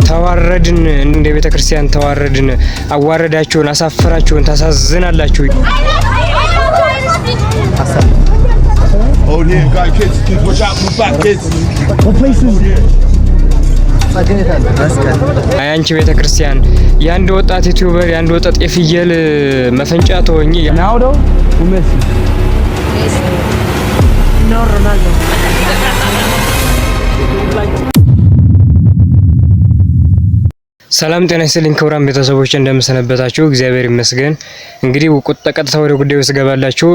ተዋረድን፣ እንደ ቤተክርስቲያን ተዋረድን፣ አዋረዳችሁን፣ አሳፈራችሁን፣ ታሳዝናላችሁ። Oh yeah, got kids. Watch out, move back, kids. What places? አንቺ ቤተክርስቲያን ያንድ ወጣት ዩቲዩበር ያንድ ወጣት የፍየል መፈንጫ ተወኝ። ሮናልዶ ሜሲ No, Ronaldo. ሰላም ጤና ይስጥልኝ ክቡራን ቤተሰቦች እንደምሰነበታችሁ፣ እግዚአብሔር ይመስገን። እንግዲህ ቀጥታ ወደ ጉዳዩ ስገባላችሁ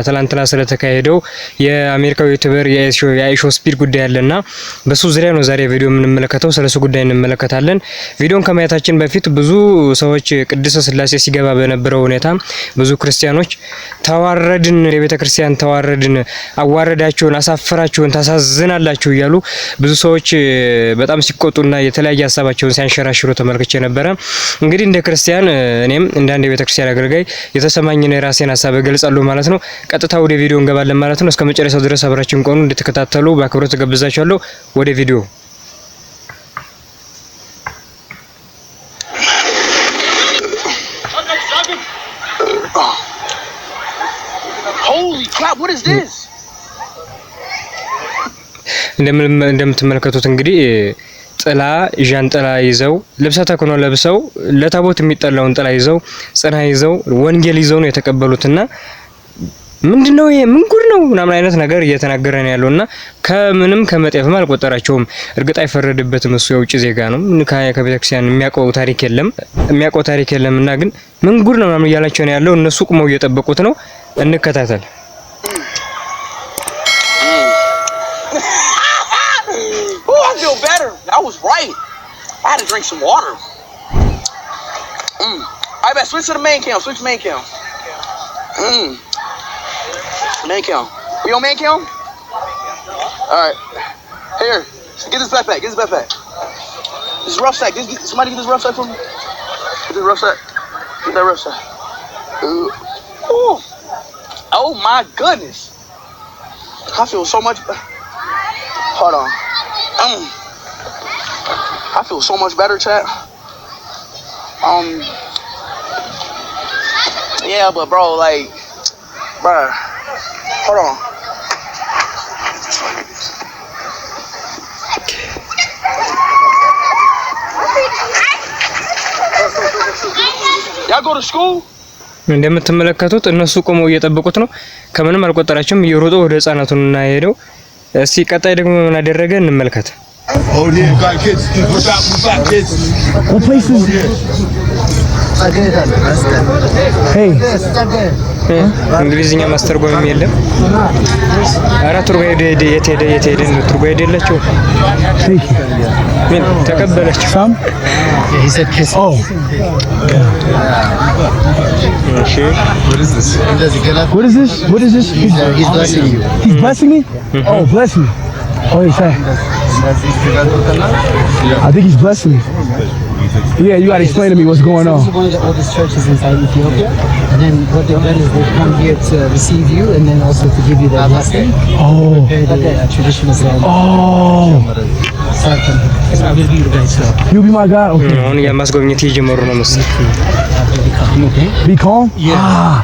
ትላንትና ስለተካሄደው የአሜሪካው ዩቲዩበር የአይሾ ስፒድ ጉዳይ አለና በሱ ዙሪያ ነው ዛሬ ቪዲዮ የምንመለከተው። ስለሱ ጉዳይ እንመለከታለን። ቪዲዮን ከማየታችን በፊት ብዙ ሰዎች ቅድስት ሥላሴ ሲገባ በነበረው ሁኔታ ብዙ ክርስቲያኖች ተዋረድን፣ የቤተክርስቲያን ተዋረድን፣ አዋረዳችሁን፣ አሳፈራችሁን፣ ታሳዝናላችሁ እያሉ ብዙ ሰዎች በጣም ሲቆጡና የተለያየ ሀሳባቸው ሲያንሸራሽሩ ተመልክቼ ነበረ። እንግዲህ እንደ ክርስቲያን እኔም እንደ አንድ የቤተክርስቲያን አገልጋይ የተሰማኝን የራሴን ሀሳብ እገልጻለሁ ማለት ነው። ቀጥታ ወደ ቪዲዮ እንገባለን ማለት ነው። እስከ መጨረሻው ድረስ አብራችሁን ቆዩ እንድትከታተሉ በአክብሮት ጋብዛችኋለሁ። ወደ ቪዲዮ Holy crap, what is this? እንደምትመለከቱት እንግዲህ ጥላ ዣንጥላ ይዘው ልብሰ ተክህኖ ለብሰው ለታቦት የሚጠላውን ጥላ ይዘው ጽና ይዘው ወንጌል ይዘው ነው የተቀበሉትና ምንድነው ይሄ ምን ጉድ ነው ምናምን አይነት ነገር እየተናገረ ነው ያለውና ከምንም ከመጤፍም አልቆጠራቸውም። እርግጥ አይፈረድበትም፣ እሱ የውጭ ዜጋ ነው። ከቤተክርስቲያን የሚያውቀው ታሪክ የለምና ግን ምን ጉድ ነው ምናምን እያላቸው ነው ያለው። እነሱ ቁመው እየጠበቁት ነው። እንከታተል። That was right. I had to drink some water. Alright, bet switch to the main cam. Switch to main cam. Main cam. We on main cam? Alright. Here. Get this backpack. Get this backpack. This rucksack. Somebody get this rucksack for me. Get this rucksack. Get that rucksack. Ooh. Oh my goodness. I feel so much better. Hold on. I feel so much better, chat. Yeah, but bro, like, bruh, hold on. Y'all go to school? እንደምትመለከቱት እነሱ ቆመው እየጠበቁት ነው። ከምንም አልቆጠራቸውም። እየሮጡ ወደ ህፃናቱና ሄደው እስቲ ቀጣይ ደግሞ ምን አደረገ እንመልከት። Oh yeah, got kids. Watch out, move back, kids. What places? Hey. እንግሊዝኛ ማስተርጎም የለም። አራ ቱርጎ የት ሄደ ነው ቱርጎ ሄደለችው። ምን ተቀበለች? Some? Yeah, he said kiss. Oh. Okay. What is this? What is this? What is this? He's blessing you. He's blessing me? Oh, bless me. Oh, he's saying. I think he's blessing me. Yeah, you gotta explain to me what's going on. This is one of the oldest churches inside Ethiopia. And then what they've done is they've come here to receive you and then also to give you the blessing. Oh. Prepare the traditional ceremony. Oh. So I will be the guy, so. You be my God? Okay. አሁን ያማስጎብኘት እየጀመሩ ነው መሰለኝ። Be calm? Yeah. Ah.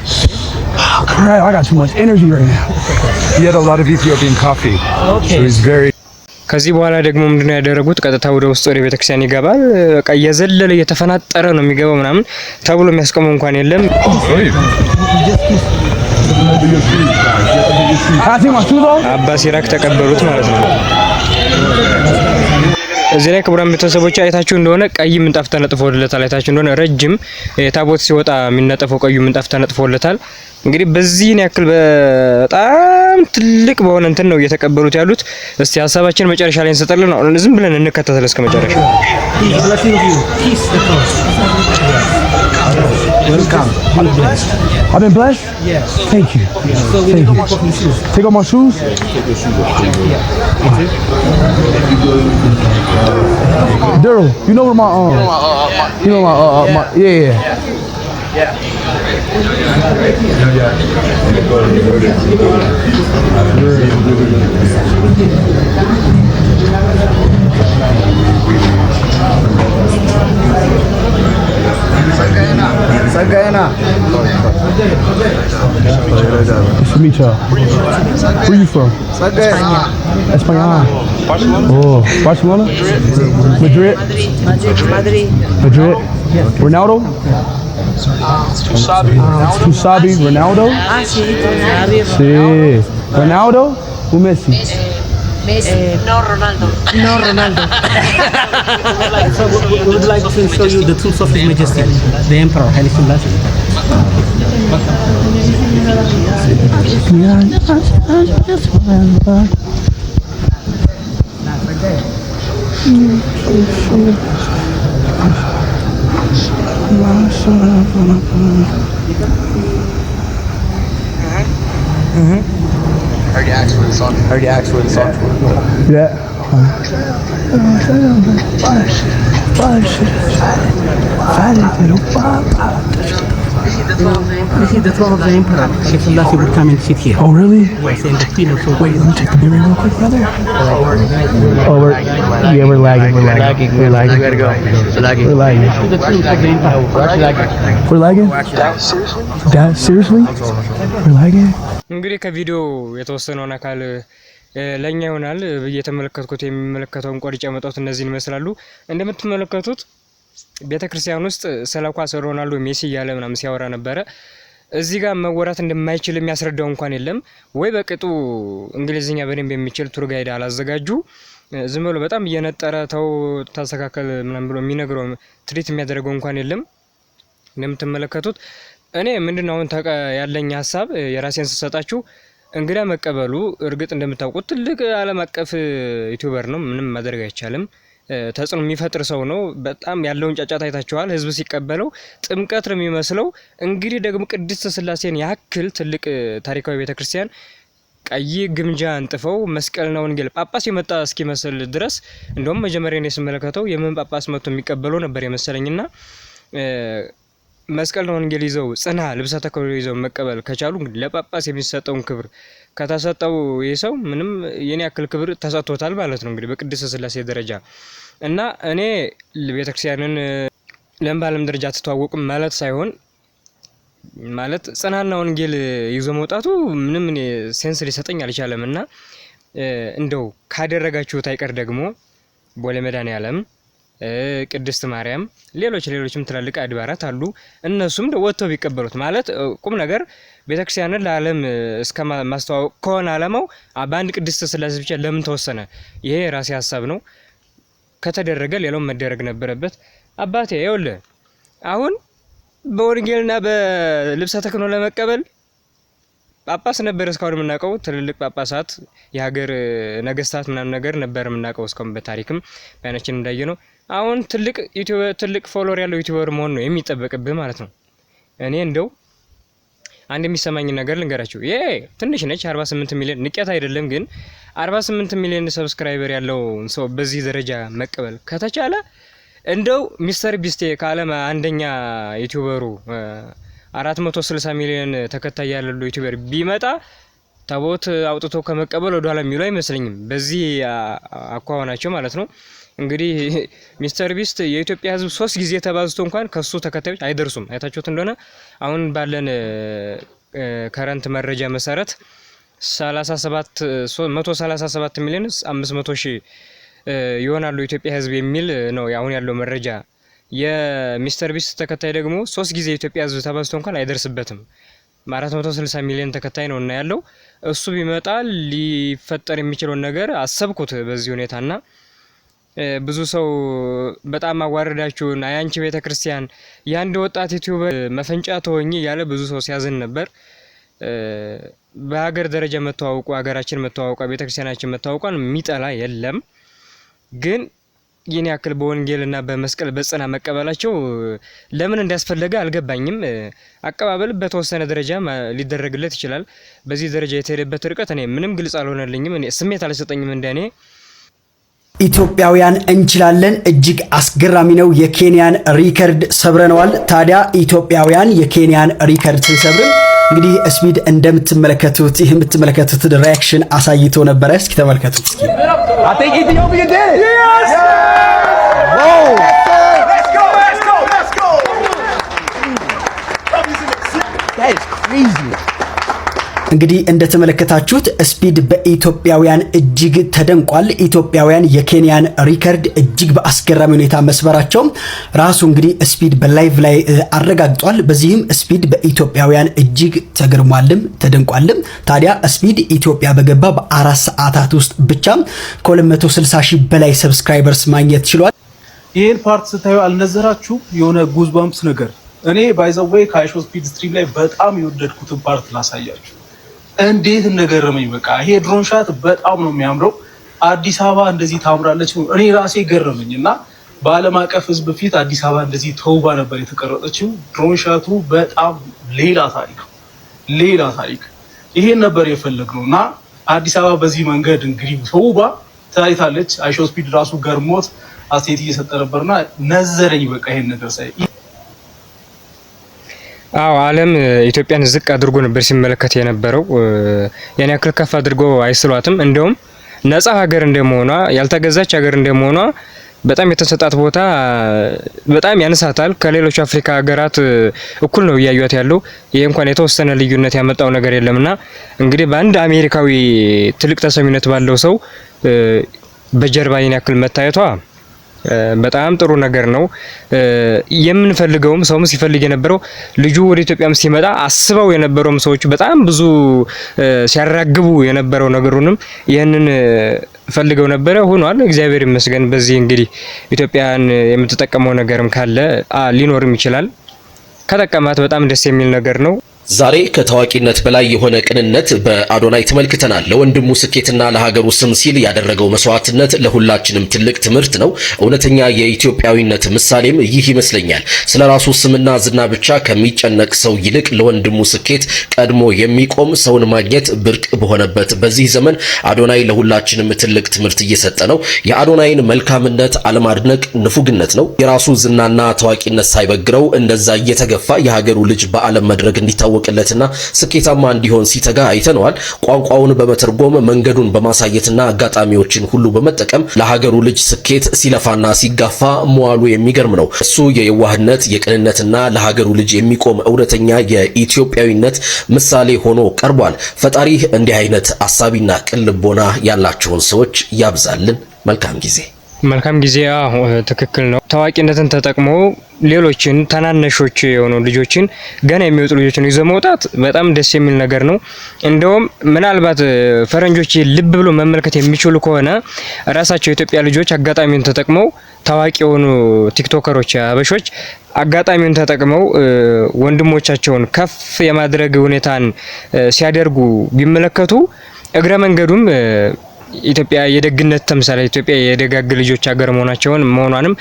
Crap, I got too much energy right now. He had a lot of Ethiopian coffee. Okay. So he's very ከዚህ በኋላ ደግሞ ምንድነው ያደረጉት? ቀጥታ ወደ ውስጥ ወደ ቤተክርስቲያን ይገባል። በቃ እየዘለለ እየተፈናጠረ ነው የሚገባው ምናምን ተብሎ የሚያስቆመው እንኳን የለም። አባ ሲራክ ተቀበሉት ማለት ነው። እዚህ ላይ ክቡራን ቤተሰቦች አይታችሁ እንደሆነ ቀይ ምንጣፍ ተነጥፎለታል። አይታችሁ እንደሆነ ረጅም ታቦት ሲወጣ የሚነጠፈው ቀዩ ምንጣፍ ተነጥፎለታል። እንግዲህ በዚህን ያክል በጣም ትልቅ በሆነ እንትን ነው እየተቀበሉት ያሉት። እስቲ ሀሳባችን መጨረሻ ላይ እንሰጣለን። አሁን ዝም ብለን እንከታተል እስከ መጨረሻ። Welcome. I've been blessed? Yes. Thank you. So we need to take off your shoes. Take off my shoes? Daryl, you know where my you know my yeah. Nice to meet y'all. Where you from? España. Oh, Barcelona? Madrid? Madrid? Ronaldo? Tusabi Ronaldo? Sí. Ronaldo or Messi? No, Ronaldo. So we would like to show you the tools of His Majesty, the Emperor Haile Selassie. Heard you asked for the song. Yeah. This is the throne of the Emperor. Haile Selassie would come and sit here. Oh, really? Yes, and the Queen also. Wait, let me take the mirror real quick, brother. Oh, we're lagging. We gotta go. We're lagging. The tools of the Emperor. We're lagging? Dad, seriously? We're lagging? እንግዲህ ከቪዲዮ የተወሰነውን አካል ለኛ ይሆናል እየተመለከትኩት የሚመለከተውን ቆርጬ መጣሁት። እነዚህን ይመስላሉ። እንደምትመለከቱት ቤተክርስቲያን ውስጥ ስለ ኳስ ሮናልዶ ሜሲ ያለ ምናምን ሲያወራ ነበረ። እዚህ ጋር መወራት እንደማይችል የሚያስረዳው እንኳን የለም ወይ በቅጡ እንግሊዝኛ በደንብ የሚችል ቱር ጋይድ አላዘጋጁ። ዝም ብሎ በጣም እየነጠረ ተው ታስተካከል ምናምን ብሎ የሚነግረው ትሪት የሚያደርገው እንኳን የለም። እንደምትመለከቱት እኔ ምንድነው አሁን ያለኝ ሐሳብ የራሴን ስሰጣችሁ እንግዳ መቀበሉ እርግጥ እንደምታውቁት ትልቅ ዓለም አቀፍ ዩቲዩበር ነው። ምንም ማድረግ አይቻልም። ተጽዕኖ የሚፈጥር ሰው ነው። በጣም ያለውን ጫጫታ አይታችኋል። ህዝብ ሲቀበለው ጥምቀት ነው የሚመስለው። እንግዲህ ደግሞ ቅድስት ስላሴን ያክል ትልቅ ታሪካዊ ቤተክርስቲያን ቀይ ግምጃ አንጥፈው መስቀልና ወንጌል ጳጳስ የመጣ እስኪመስል ድረስ እንደውም መጀመሪያ ነው ስመለከተው የምን ጳጳስ መጥቶ የሚቀበለው ነበር የመሰለኝና መስቀልና ወንጌል ይዘው ጽና ልብሰ ተክህኖ ይዘው መቀበል ከቻሉ እንግዲህ ለጳጳስ የሚሰጠውን ክብር ከተሰጠው የሰው ምንም የኔ ያክል ክብር ተሰጥቶታል ማለት ነው። እንግዲህ በቅድስት ስላሴ ደረጃ እና እኔ ቤተክርስቲያንን ለምባለም ደረጃ ተተዋወቁም ማለት ሳይሆን ማለት ጽናና ወንጌል ይዞ መውጣቱ ምንም እኔ ሴንስ ሊሰጠኝ አልቻለምና እንደው ካደረጋችሁት አይቀር ደግሞ ቦሌ መድኃኔዓለም ቅድስት ማርያም ሌሎችም ትላልቅ አድባራት አሉ። እነሱም ወጥተው ቢቀበሉት ማለት ቁም ነገር ቤተክርስቲያንን ለዓለም እስከ ማስተዋወቅ ከሆነ ዓላማው በአንድ ቅድስት ስላሴ ብቻ ለምን ተወሰነ? ይሄ ራሴ ሐሳብ ነው። ከተደረገ ሌላው መደረግ ነበረበት። አባቴ ይኸውልህ አሁን በወንጌልና በልብሰ ተክህኖ ለመቀበል ጳጳስ ነበር እስካሁን የምናውቀው። ትልልቅ ጳጳሳት የሀገር ነገስታት ምናምን ነገር ነበር የምናውቀው እስካሁን በታሪክም ባይናችን እንዳየነው። አሁን ትልቅ ፎሎወር ያለው ዩቲዩበር መሆን ነው የሚጠበቅብህ ማለት ነው። እኔ እንደው አንድ የሚሰማኝ ነገር ልንገራችሁ። ይሄ ትንሽ ነች 48 ሚሊዮን ንቄት አይደለም፣ ግን 48 ሚሊዮን ሰብስክራይበር ያለው ሰው በዚህ ደረጃ መቀበል ከተቻለ እንደው ሚስተር ቢስቴ ከዓለም አንደኛ ዩቲዩበሩ 460 ሚሊዮን ተከታይ ያለው ዩቲዩበር ቢመጣ ታቦት አውጥቶ ከመቀበል ወደ ኋላ የሚሉ አይመስልኝም። በዚህ አኳኋናቸው ማለት ነው። እንግዲህ ሚስተር ቢስት የኢትዮጵያ ሕዝብ 3 ጊዜ ተባዝቶ እንኳን ከሱ ተከታዮች አይደርሱም። አይታችሁት እንደሆነ አሁን ባለን ከረንት መረጃ መሰረት 137 ሚሊዮን 500 ሺህ ይሆናሉ የኢትዮጵያ ሕዝብ የሚል ነው አሁን ያለው መረጃ። የሚስተር ቢስት ተከታይ ደግሞ 3 ጊዜ የኢትዮጵያ ሕዝብ ተባዝቶ እንኳን አይደርስበትም። 460 ሚሊዮን ተከታይ ነው እና ያለው እሱ ቢመጣ ሊፈጠር የሚችለው ነገር አሰብኩት በዚህ ሁኔታና ብዙ ሰው በጣም አዋረዳችሁን አያንቺ ቤተክርስቲያን ያንድ ወጣት ዩቲዩበር መፈንጫ ተወኝ ያለ ብዙ ሰው ሲያዝን ነበር። በሀገር ደረጃ መተዋወቁ ሀገራችን መተዋወቁ ቤተክርስቲያናችን መተዋወቋን የሚጠላ የለም። ግን ይህን ያክል በወንጌልና በመስቀል በጽና መቀበላቸው ለምን እንዳስፈለገ አልገባኝም። አቀባበል በተወሰነ ደረጃ ሊደረግለት ይችላል። በዚህ ደረጃ የተሄደበት ርቀት እኔ ምንም ግልጽ አልሆነልኝም። እኔ ስሜት አልሰጠኝም እንደኔ። ኢትዮጵያውያን እንችላለን። እጅግ አስገራሚ ነው። የኬንያን ሪከርድ ሰብረነዋል። ታዲያ ኢትዮጵያውያን የኬንያን ሪከርድ ስንሰብር እንግዲህ ስፒድ እንደምትመለከቱት ይህ የምትመለከቱት ሪአክሽን አሳይቶ ነበረ። እስኪ ተመልከቱት። እስኪ I think Ethiopia did it. Yes. Whoa. Let's go. እንግዲህ እንደተመለከታችሁት ስፒድ በኢትዮጵያውያን እጅግ ተደንቋል። ኢትዮጵያውያን የኬንያን ሪከርድ እጅግ በአስገራሚ ሁኔታ መስበራቸው ራሱ እንግዲህ ስፒድ በላይቭ ላይ አረጋግጧል። በዚህም ስፒድ በኢትዮጵያውያን እጅግ ተገርሟልም ተደንቋልም። ታዲያ ስፒድ ኢትዮጵያ በገባ በ4 ሰዓታት ውስጥ ብቻ ከ260,000 በላይ ሰብስክራይበርስ ማግኘት ችሏል። ይሄን ፓርት ስታዩ አልነዘራችሁ? የሆነ ጉዝባምፕስ ነገር እኔ ባይዘዌይ ከአይሾ ስፒድ ስትሪም ላይ በጣም የወደድኩትን ፓርት ላሳያችሁ። እንዴት እንደገረመኝ በቃ ይሄ ድሮን ሻት በጣም ነው የሚያምረው። አዲስ አበባ እንደዚህ ታምራለች ነው እኔ ራሴ ገረመኝ። እና በዓለም አቀፍ ሕዝብ ፊት አዲስ አበባ እንደዚህ ተውባ ነበር የተቀረጸችው። ድሮን ሻቱ በጣም ሌላ ታሪክ ይሄን ነበር የፈለግነው። እና አዲስ አበባ በዚህ መንገድ እንግዲህ ተውባ ታይታለች። አይሾ ስፒድ ራሱ ገርሞት አስተያየት እየሰጠ ነበርና ነዘረኝ በቃ ይሄን ነገር ሳይ። ዓለም ኢትዮጵያን ዝቅ አድርጎ ነበር ሲመለከት የነበረው። ያን ያክል ከፍ አድርጎ አይስሏትም። እንደውም ነፃ ሀገር እንደመሆኗ ያልተገዛች ሀገር እንደመሆኗ በጣም የተሰጣት ቦታ በጣም ያንሳታል። ከሌሎች አፍሪካ ሀገራት እኩል ነው እያዩት ያለው። ይሄ እንኳን የተወሰነ ልዩነት ያመጣው ነገር የለምና እንግዲህ በአንድ አሜሪካዊ ትልቅ ተሰሚነት ባለው ሰው በጀርባ ይህን ያክል መታየቷ በጣም ጥሩ ነገር ነው። የምንፈልገውም ሰውም ሲፈልግ የነበረው ልጁ ወደ ኢትዮጵያም ሲመጣ አስበው የነበረውም ሰዎች በጣም ብዙ ሲያራግቡ የነበረው ነገሩንም ይህንን ፈልገው ነበረ፣ ሆኗል። እግዚአብሔር ይመስገን። በዚህ እንግዲህ ኢትዮጵያን የምትጠቀመው ነገርም ካለ ሊኖርም ይችላል። ከጠቀማት በጣም ደስ የሚል ነገር ነው። ዛሬ ከታዋቂነት በላይ የሆነ ቅንነት በአዶናይ ተመልክተናል። ለወንድሙ ስኬትና ለሀገሩ ስም ሲል ያደረገው መስዋዕትነት ለሁላችንም ትልቅ ትምህርት ነው። እውነተኛ የኢትዮጵያዊነት ምሳሌም ይህ ይመስለኛል። ስለ ራሱ ስምና ዝና ብቻ ከሚጨነቅ ሰው ይልቅ ለወንድሙ ስኬት ቀድሞ የሚቆም ሰውን ማግኘት ብርቅ በሆነበት በዚህ ዘመን አዶናይ ለሁላችንም ትልቅ ትምህርት እየሰጠ ነው። የአዶናይን መልካምነት አለማድነቅ ንፉግነት ነው። የራሱ ዝናና ታዋቂነት ሳይበግረው እንደዛ እየተገፋ የሀገሩ ልጅ በዓለም መድረክ እንዲታወቅለትና ስኬታማ እንዲሆን ሲተጋ አይተነዋል። ቋንቋውን በመተርጎም መንገዱን በማሳየትና አጋጣሚዎችን ሁሉ በመጠቀም ለሀገሩ ልጅ ስኬት ሲለፋና ሲጋፋ መዋሉ የሚገርም ነው። እሱ የየዋህነት የቅንነትና ለሀገሩ ልጅ የሚቆም እውነተኛ የኢትዮጵያዊነት ምሳሌ ሆኖ ቀርቧል። ፈጣሪ እንዲህ አይነት አሳቢና ቅን ልቦና ያላቸውን ሰዎች ያብዛልን። መልካም ጊዜ። ትክክል ነው። ታዋቂነትን ተጠቅሞ ሌሎችን ተናነሾች የሆኑ ልጆችን ገና የሚወጡ ልጆችን ይዘው መውጣት በጣም ደስ የሚል ነገር ነው። እንደውም ምናልባት ፈረንጆች ልብ ብሎ መመልከት የሚችሉ ከሆነ ራሳቸው የኢትዮጵያ ልጆች አጋጣሚውን ተጠቅመው ታዋቂ የሆኑ ቲክቶከሮች አበሾች አጋጣሚውን ተጠቅመው ወንድሞቻቸውን ከፍ የማድረግ ሁኔታን ሲያደርጉ ቢመለከቱ እግረ መንገዱም ኢትዮጵያ የደግነት ተምሳሌ ኢትዮጵያ የደጋግ ልጆች ሀገር መሆኗንም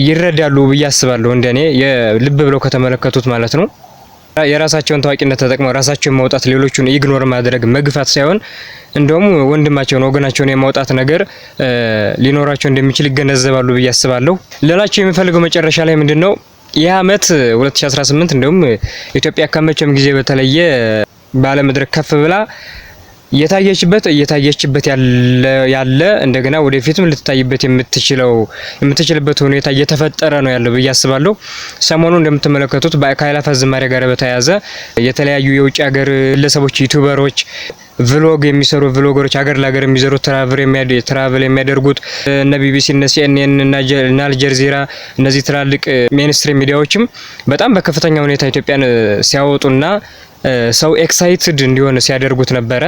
ይረዳሉ ብዬ አስባለሁ። እንደኔ የልብ ብለው ከተመለከቱት ማለት ነው። የራሳቸውን ታዋቂነት ተጠቅመው ራሳቸውን ማውጣት፣ ሌሎቹን ኢግኖር ማድረግ መግፋት ሳይሆን እንደውም ወንድማቸውን ወገናቸውን የማውጣት ነገር ሊኖራቸው እንደሚችል ይገነዘባሉ ብዬ አስባለሁ። ሌላቸው የሚፈልገው መጨረሻ ላይ ምንድነው ይህ አመት 2018 እንደውም ኢትዮጵያ ከመቼም ጊዜ በተለየ ባለ መድረክ ከፍ ብላ እየታየችበት ያለ እንደገና ወደፊትም ልትታይበት የምትችልበት ሁኔታ እየተፈጠረ ነው ያለው ብዬ አስባለሁ። ሰሞኑ እንደምትመለከቱት ከአእላፋት ዝማሬ ጋር በተያያዘ የተለያዩ የውጭ ሀገር ግለሰቦች ዩቲዩበሮች ቭሎግ የሚሰሩ ቭሎገሮች ሀገር ለሀገር የሚዘሩ ትራቨል የሚያደርጉት እነ ቢቢሲ እነ ሲኤንኤን እና አልጀዚራ እነዚህ ትላልቅ ሜንስትሪም ሚዲያዎችም በጣም በከፍተኛ ሁኔታ ኢትዮጵያን ሲያወጡና ሰው ኤክሳይትድ እንዲሆን ሲያደርጉት ነበረ።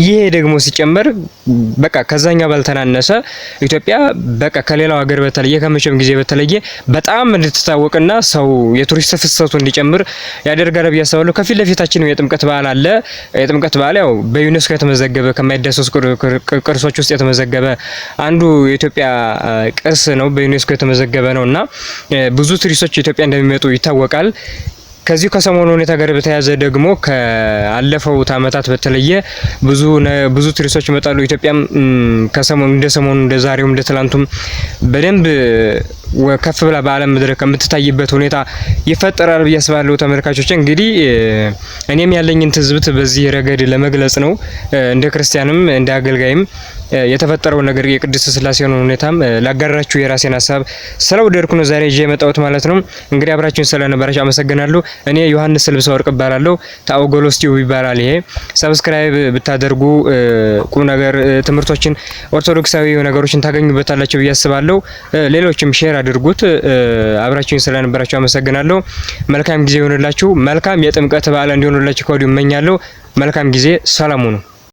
ይሄ ደግሞ ሲጨመር በቃ ከዛኛው ባልተናነሰ ኢትዮጵያ በቃ ከሌላው ሀገር በተለየ ከመቼም ጊዜ በተለየ በጣም እንድትታወቅና ሰው የቱሪስት ፍሰቱ እንዲጨምር ያደርጋል ብዬ አስባለሁ። ከፊት ለፊታችን የጥምቀት በዓል አለ። የጥምቀት በዓል ያው በዩኔስኮ የተመዘገበ ከማይዳሰሱ ቅርሶች ውስጥ የተመዘገበ አንዱ የኢትዮጵያ ቅርስ ነው። በዩኔስኮ የተመዘገበ ነውና ብዙ ቱሪስቶች ኢትዮጵያ እንደሚመጡ ይታወቃል። ከዚህ ከሰሞኑ ሁኔታ ጋር በተያያዘ ደግሞ ከአለፈውት ዓመታት በተለየ ብዙ ቱሪስቶች ይመጣሉ። ኢትዮጵያም ከሰሞኑ እንደ ዛሬውም እንደ ትላንቱም በደንብ ከፍ ብላ በዓለም መድረክ ከምትታይበት ሁኔታ ይፈጠራል ብዬ አስባለሁ። ተመልካቾች እንግዲህ እኔም ያለኝን ትዝብት በዚህ ረገድ ለመግለጽ ነው። እንደ ክርስቲያንም እንደ አገልጋይም የተፈጠረው ነገር የቅድስት ሥላሴውን ሁኔታም ላጋራችሁ የራሴን ሀሳብ ስለወደድኩ ነው ዛሬ ይዤ የመጣሁት ማለት ነው። እንግዲህ አብራችሁን ስለነበራችሁ አመሰግናለሁ። እኔ ዮሐንስ ልብሰ ወርቅ እባላለሁ። ታኦጎሎስ ቲዩብ ይባላል። ይሄ ሰብስክራይብ ብታደርጉ ቁም ነገር ትምህርቶችን ኦርቶዶክሳዊ ነገሮችን ታገኙበታላችሁ ብዬ አስባለሁ። ሌሎችም ሼር አድርጉት። አብራችሁን ስለነበራችሁ አመሰግናለሁ። መልካም ጊዜ ይሆንላችሁ። መልካም የጥምቀት በዓል እንዲሆንላችሁ ከወዲሁ እመኛለሁ። መልካም ጊዜ። ሰላም ሁኑ።